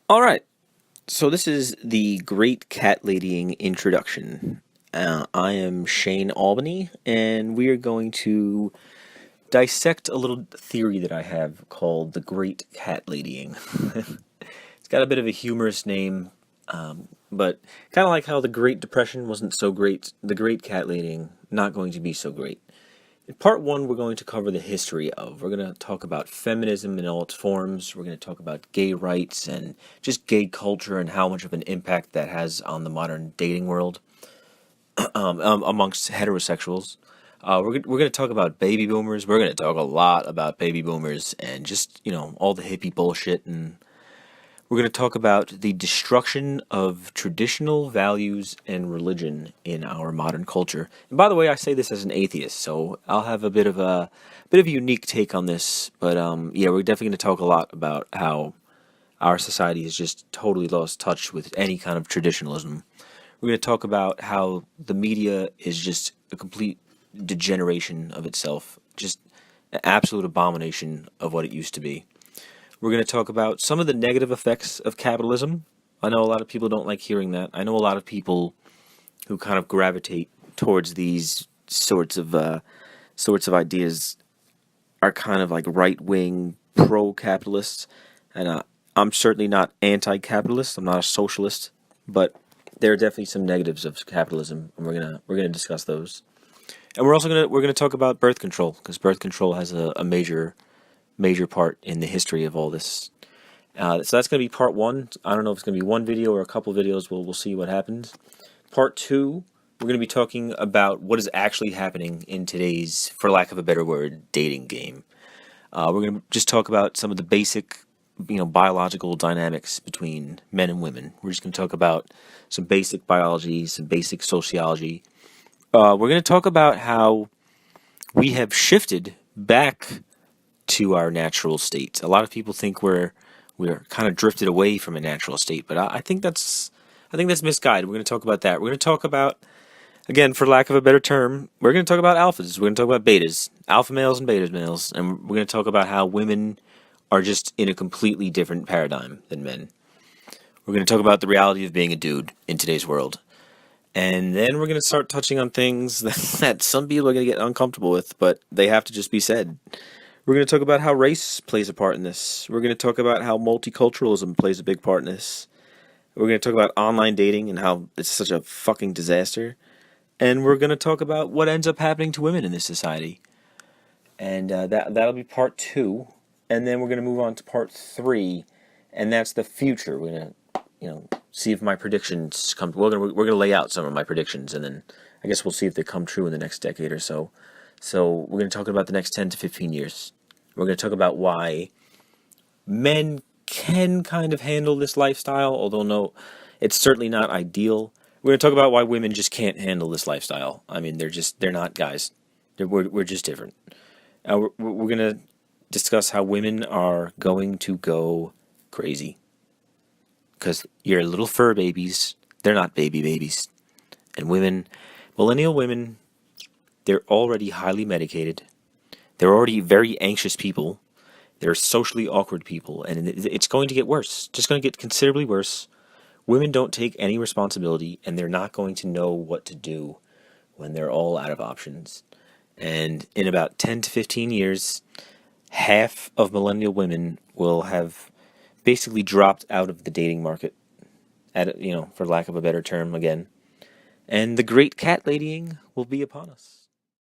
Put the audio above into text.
All right, so this is the Great Cat Ladying introduction. I am Shane Albany, and we are going to dissect a little theory that I have called the Great Cat Ladying. It's got a bit of a humorous name, but kind of like how the Great Depression wasn't so great, the Great Cat Ladying not going to be so great. In part one, we're going to cover the history of. We're going to talk about feminism in all its forms. We're going to talk about gay rights and just gay culture and how much of an impact that has on the modern dating world amongst heterosexuals. We're going to talk about baby boomers. We're going to talk a lot about baby boomers and just, all the hippie bullshit. And we're going to talk about the destruction of traditional values and religion in our modern culture. And by the way, I say this as an atheist, so I'll have a bit of a unique take on this. But yeah, we're definitely going to talk a lot about how our society has just totally lost touch with any kind of traditionalism. We're going to talk about how the media is just a complete degeneration of itself, just an absolute abomination of what it used to be. We're going to talk about some of the negative effects of capitalism. I know a lot of people don't like hearing that. I know a lot of people who kind of gravitate towards these sorts of ideas are kind of like right wing pro capitalists, and I'm certainly not anti capitalist. I'm not a socialist, but there are definitely some negatives of capitalism, and we're gonna discuss those. And we're gonna talk about birth control because birth control has a major part in the history of all this. So that's going to be part one. I don't know if it's going to be one video or a couple videos. We'll see what happens. Part two, we're going to be talking about what is actually happening in today's, for lack of a better word, dating game. We're going to just talk about some of the basic, biological dynamics between men and women. We're just going to talk about some basic biology, some basic sociology. We're going to talk about how we have shifted back to our natural state. A lot of people think we're kind of drifted away from a natural state, but I think that's misguided. We're going to talk about that. We're going to talk about, again, for lack of a better term, we're going to talk about alphas. We're going to talk about betas, alpha males and beta males, and we're going to talk about how women are just in a completely different paradigm than men. We're going to talk about the reality of being a dude in today's world. And then we're going to start touching on things that some people are going to get uncomfortable with, but they have to just be said. We're going to talk about how race plays a part in this. We're going to talk about how multiculturalism plays a big part in this. We're going to talk about online dating and how it's such a fucking disaster. And we're going to talk about what ends up happening to women in this society. And that'll be part two. And then we're going to move on to part three, and that's the future. We're going to, see if my predictions come. We're going to lay out some of my predictions, and then I guess we'll see if they come true in the next decade or so. So we're going to talk about the next 10 to 15 years. We're going to talk about why men can kind of handle this lifestyle, although no, it's certainly not ideal. We're going to talk about why women just can't handle this lifestyle. I mean, they're not guys. We're just different. We're going to discuss how women are going to go crazy because you're little fur babies. They're not babies. And women, millennial women, they're already highly medicated. They're already very anxious people. They're socially awkward people, and it's going to get worse. Just going to get considerably worse. Women don't take any responsibility, and they're not going to know what to do when they're all out of options. And in about 10 to 15 years, half of millennial women will have basically dropped out of the dating market, for lack of a better term again. And the great cat ladying will be upon us.